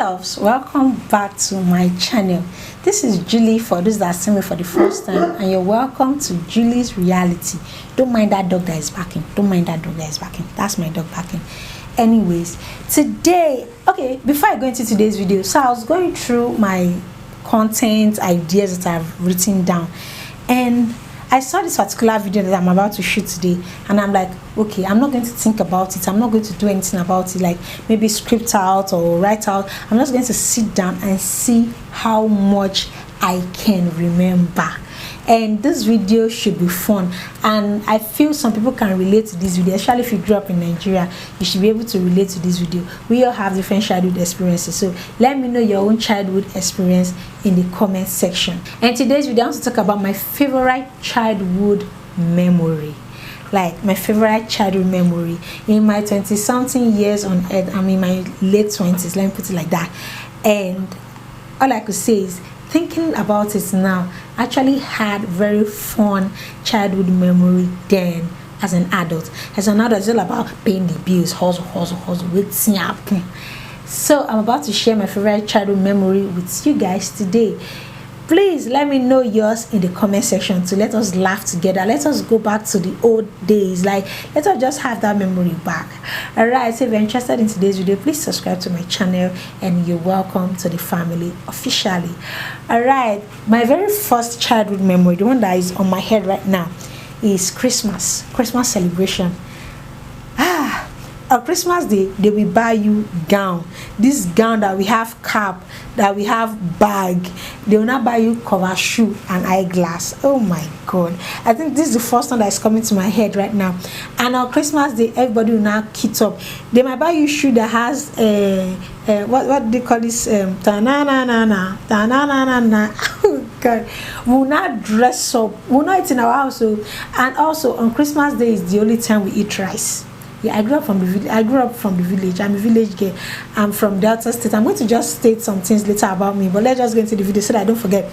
loves, welcome back to my channel. This is Julie for those that see me for the first time, and you're welcome to Julie's Reality. Don't mind that dog that is barking. Don't mind that dog that is barking. That's my dog barking. Anyways, today, okay, before I go into today's video, so I was going through my content ideas that I've written down, and I saw this particular video that I'm about to shoot today, and I'm like, okay, I'm not going to think about it. I'm not going to do anything about it, like maybe script out or write out. I'm just going to sit down and see how much I can remember. And this video should be fun, and I feel some people can relate to this video, especially if you grew up in Nigeria. You should be able to relate to this video. We all have different childhood experiences, so let me know your own childhood experience in the comment section. And today's video, I want to talk about my favorite childhood memory. Like my favorite childhood memory in my 20-something years on earth. I'm in my late 20s, let me put it like that. And all I could say is, thinking about it now, I actually had very fun childhood memory then. As an adult, it's all about paying the bills, hustle, waiting happen. So I'm about to share my favorite childhood memory with you guys today. Please let me know yours in the comment section to let us laugh together. Let us go back to the old days. Like, let us just have that memory back. Alright, so if you're interested in today's video, please subscribe to my channel, and you're welcome to the family officially. Alright, my very first childhood memory, the one that is on my head right now, is Christmas celebration. On Christmas Day, they will buy you gown. This gown that we have cap, that we have bag. They will not buy you cover shoe and eyeglass. Oh my God! I think this is the first one that is coming to my head right now. And on Christmas Day, everybody will now kit up. They might buy you shoe that has what do they call this? Ta-na-na-na-na, ta-na-na-na-na. Oh God! We will not dress up. We will not eat in our house. And also on Christmas Day is the only time we eat rice. Yeah, I grew up from the village. I'm a village girl. I'm from Delta State. I'm going to just state some things later about me, but let's just get into the video so that I don't forget.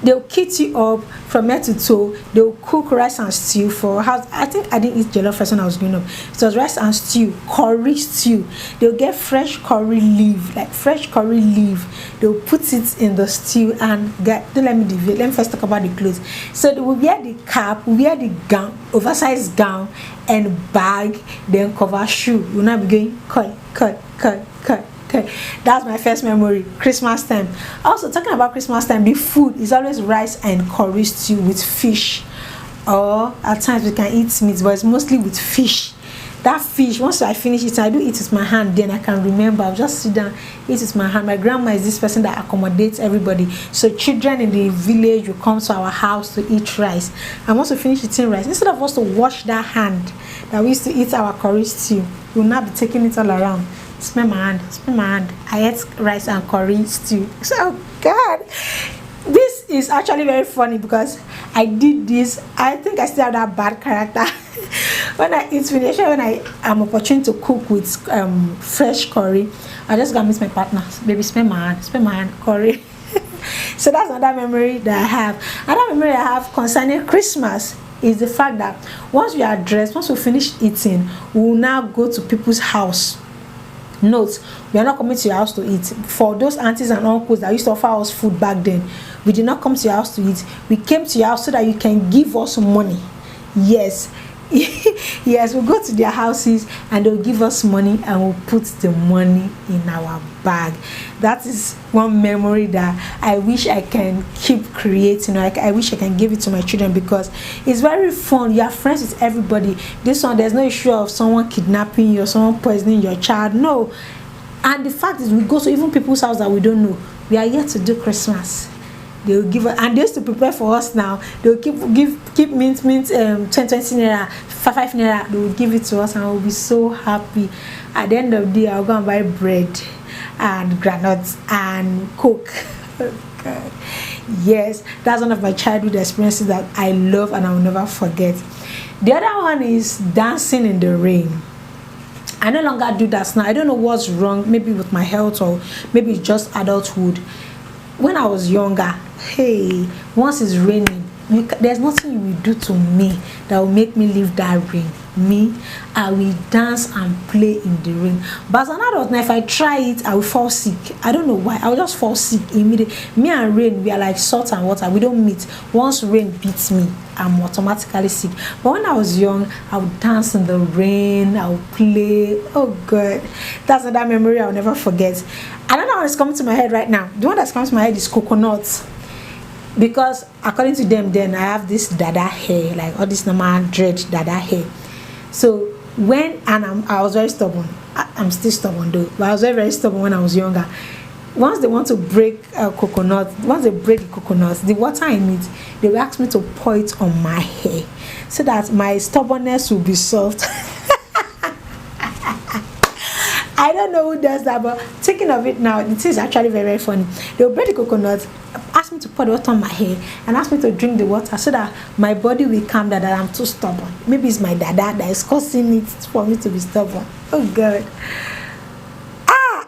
They'll kit you up from head to toe. They'll cook rice and stew for house. I think I didn't eat jollof rice when I was growing up. It was rice and stew, curry stew. They'll get fresh curry leaf, like fresh curry leaf. They'll put it in the stew and get. Don't let me deviate. Let me first talk about the clothes. So they will wear the cap, wear the gown, oversized gown, and bag, then cover shoe. You'll not be going cut. That's my first memory, Christmas time. Also, talking about Christmas time, the food is always rice and curry stew with fish, or at times we can eat meat, but it's mostly with fish. That fish, once I finish it, I do eat with my hand. Then I can remember, I'll just sit down, eat with my hand. My grandma is this person that accommodates everybody, so children in the village will come to our house to eat rice, and once we finish eating rice, instead of us to wash that hand that we used to eat our curry stew, we'll not be taking it all around. Smell my hand. I ate rice and curry stew. So God, this is actually very funny because I did this. I think I still have that bad character. When I eat finish, when I am opportunity to cook with fresh curry, I just gotta miss my partner. Baby, smell my hand, curry. So that's another memory that I have. Another memory I have concerning Christmas is the fact that once we are dressed, once we finish eating, we will now go to people's house. Note, we are not coming to your house to eat. For those aunties and uncles that used to offer us food back then, we did not come to your house to eat. We came to your house so that you can give us money. Yes. Yes, we'll go to their houses and they'll give us money, and we'll put the money in our bag. That is one memory that I wish I can keep creating. I wish I can give it to my children, because it's very fun. You are friends with everybody. This one, there's no issue of someone kidnapping you or someone poisoning your child. No. And the fact is, we go to even people's house that we don't know. We are here to do Christmas. They will give us, and they used to prepare for us now. They will keep mint 20 naira, 5 naira. They will give it to us, and we'll be so happy. At the end of the day, I'll go and buy bread and granuts and coke. Oh God. Yes, that's one of my childhood experiences that I love and I will never forget. The other one is dancing in the rain. I no longer do that now. I don't know what's wrong, maybe with my health, or maybe it's just adulthood. When I was younger, hey, once it's raining, there's nothing you will do to me that will make me leave that rain. me, I will dance and play in the rain. But as an adult now, if I try it, I will fall sick. I don't know why. I will just fall sick immediately. Me and rain, we are like salt and water. We don't meet. Once rain beats me, I'm automatically sick. But when I was young, I would dance in the rain. I would play. Oh God, that's another memory I'll never forget. Another one is coming to my head right now. The one that's coming to my head is coconuts. Because according to them, then I have this dada hair, like all this normal dread dada hair. So I was very stubborn. I'm still stubborn though, but I was very, very stubborn when I was younger. Once they want to break a coconut, once they break the coconuts, the water in it, they will ask me to pour it on my hair so that my stubbornness will be soft. I don't know who does that, but thinking of it now, it is actually very, very funny. They will break the coconut, ask me to pour the water on my hair, and ask me to drink the water so that my body will calm down, that I'm too stubborn. Maybe it's my dada that is causing it for me to be stubborn. Oh God.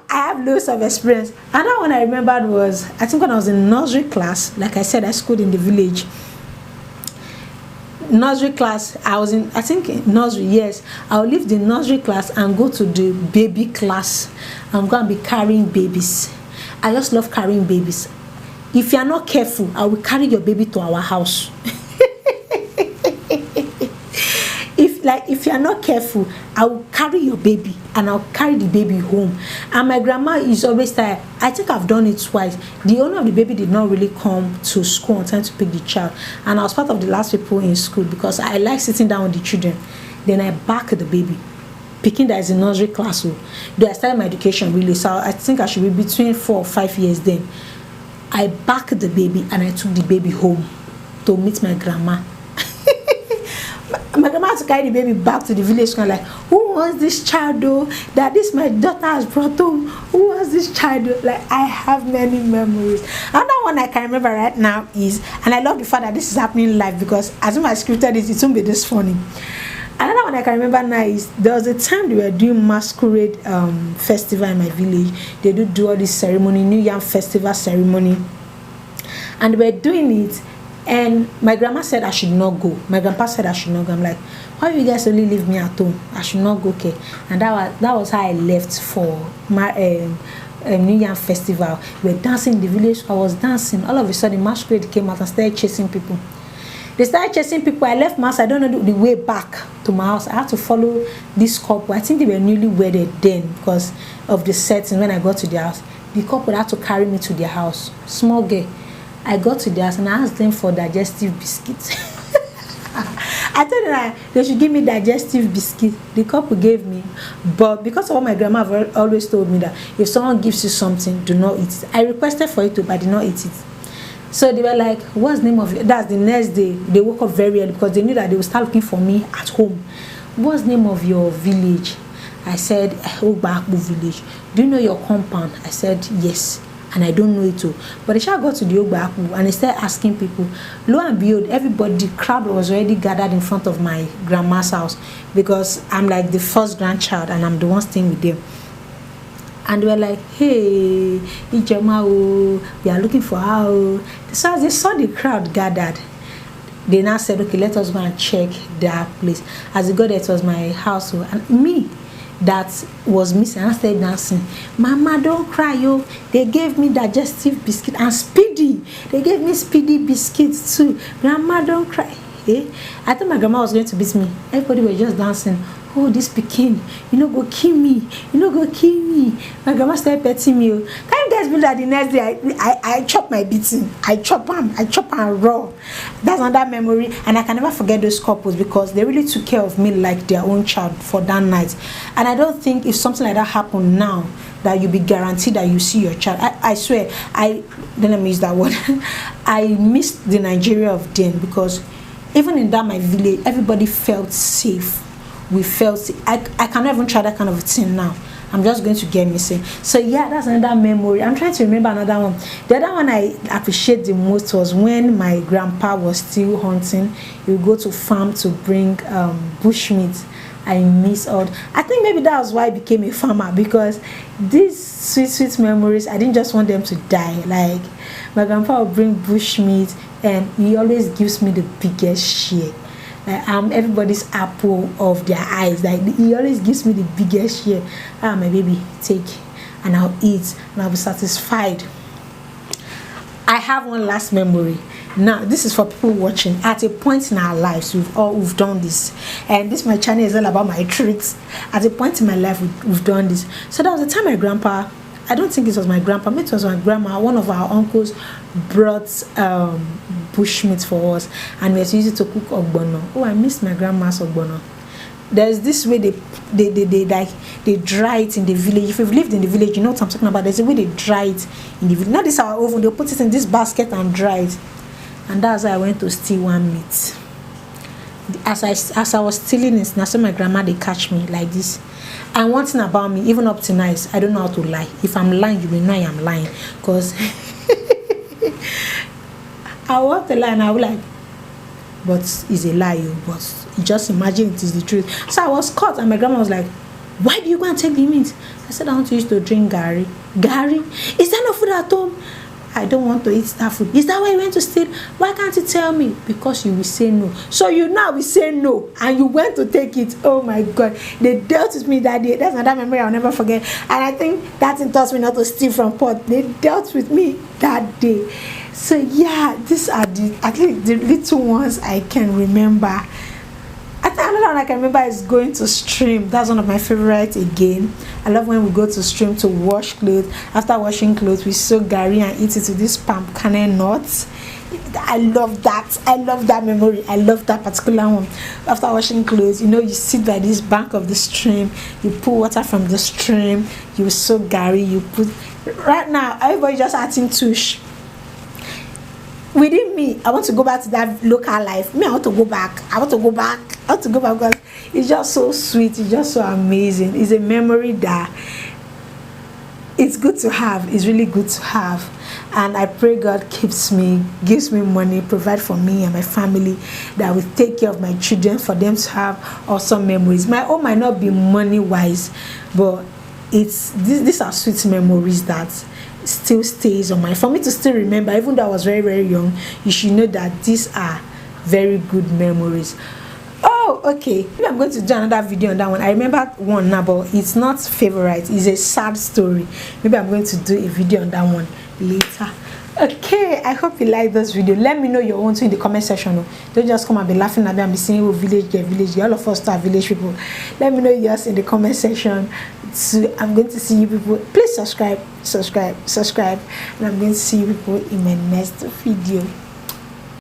I have loads of experience. Another one I remembered was, I think when I was in nursery class, like I said, I schooled in the village. Nursery class, I was in, I think nursery, yes, I'll leave the nursery class and go to the baby class. I'm going to be carrying babies. I just love carrying babies. If you are not careful, I will carry your baby to our house. If you are not careful, I will carry your baby and I'll carry the baby home. And my grandma is always tired. I think I've done it twice. The owner of the baby did not really come to school on time to pick the child, and I was part of the last people in school because I like sitting down with the children. Then I back the baby, picking that is in nursery class. Though I started my education really, so I think I should be between 4 or 5 years then. I backed the baby and I took the baby home to meet my grandma. My grandma had to carry the baby back to the village, kind of like, who wants this child though? That this my daughter has brought home. Who wants this child though? Like, I have many memories. Another one I can remember right now is, and I love the fact that this is happening live, because as soon as I scripted it won't be this funny. Another one I can remember now is, there was a time they were doing masquerade festival in my village. They do all this ceremony, New Yam Festival ceremony, and they were doing it. And my grandma said I should not go. My grandpa said I should not go. I'm like, why you guys only leave me at home? I should not go, okay? And that was how I left for my New Year festival. We were dancing in the village. I was dancing. All of a sudden, masquerade came out and started chasing people. They started chasing people. I left my house. I don't know the way back to my house. I had to follow this couple. I think they were newly wedded then because of the setting. When I got to their house, the couple had to carry me to their house. Small girl. I got to their house and I asked them for digestive biscuits. I told them that they should give me digestive biscuits. The couple gave me, but because of what my grandma always told me, that if someone gives you something, do not eat it. I requested for it too, but I did not eat it. So they were like, what's the name of it? That's the next day. They woke up very early because they knew that they would start looking for me at home. What's the name of your village? I said, Ogbaakpu village. Do you know your compound? I said, yes. And I don't know it too. But the child got to the Ogbaakpu and they started asking people. Lo and behold, everybody, the crowd was already gathered in front of my grandma's house, because I'm like the first grandchild and I'm the one staying with them. And they were like, hey, Ijema, we are looking for her. So as they saw the crowd gathered, they now said, okay, let us go and check that place. As they got there, it was my house. And me, that was missing. I started dancing. Mama, don't cry, yo. They gave me digestive biscuit and speedy. They gave me speedy biscuits too. Grandma, don't cry. Eh? I thought my grandma was going to beat me. Everybody was just dancing. Oh, this Pekin, you know, go kill me. You know, go kill me. My grandma started petting me. Can you guys believe that the next day I chop my beating? I chop and raw. That's another memory, and I can never forget those couples because they really took care of me like their own child for that night. And I don't think if something like that happened now, that you'll be guaranteed that you see your child. I swear, don't let me use that word. I missed the Nigeria of then, because even in that my village, everybody felt safe. We felt I cannot even try that kind of a thing now. I'm just going to get missing. So yeah, that's another memory. I'm trying to remember another one. The other one I appreciate the most was when my grandpa was still hunting. He would go to farm to bring bushmeat. I miss all. I think maybe that was why I became a farmer, because these sweet memories, I didn't just want them to die. Like, my grandpa would bring bushmeat and he always gives me the biggest share. I'm everybody's apple of their eyes. Like he always gives me the biggest share. My baby, take, and I'll eat and I'll be satisfied. I have one last memory. Now this is for people watching. At a point in our lives, we've done this, and this my channel is all about my treats. At a point in my life, we've done this. So that was the time my grandpa, I don't think it was my grandpa, maybe it was my grandma, one of our uncles brought bushmeat for us, and we used it to cook ogbono. Oh, I miss my grandma's ogbono. There's this way they dry it in the village. If you've lived in the village, you know what I'm talking about. There's a way they dry it in the village. Not this our oven, they'll put it in this basket and dry it. And that's how I went to steal one meat. As I was stealing it, now so my grandma they catch me like this. And one thing about me, even up to now, is I don't know how to lie. If I'm lying, you will know I am lying. Because I want to lie and I will like, but it's a lie, but just imagine it is the truth. So I was caught and my grandma was like, why do you go and take the meat? I said, I want to use to drink gari. Gari? Is there no food at home? I don't want to eat that food. Is that why you went to steal? Why can't you tell me? Because you will say no. So you now will say no and you went to take it. Oh my God. They dealt with me that day. That's another memory I'll never forget. And I think that taught me not to steal from pot. They dealt with me that day. So yeah, these are at least the little ones I can remember. I think another one I can remember is going to stream. That's one of my favorites again. I love when we go to stream to wash clothes. After washing clothes, we soak gari and eat it with these palm kernel nuts. I love that. I love that memory. I love that particular one. After washing clothes, you know, you sit by this bank of the stream, you pull water from the stream, you soak gari, you put. Right now, everybody just acting tush. Within me, I want to go back to that local life. I want to go back because it's just so sweet. It's just so amazing. It's a memory that it's good to have. It's really good to have. And I pray God keeps me, gives me money, provide for me and my family, that will take care of my children, for them to have awesome memories. My own might not be money wise, but these are sweet memories that still stays on my, for me to still remember. Even though I was very, very young, you should know that these are very good memories. Oh, okay, maybe I'm going to do another video on that one. I remember one now, but it's not favorite, it's a sad story. Maybe I'm going to do a video on that one later. Okay, I hope you like this video. Let me know your own too in the comment section. Don't just come and be laughing at me and be saying, oh, village girl. All of us are village people. Let me know yours in the comment section. So I'm going to see you people. Please subscribe, and I'm going to see you people in my next video.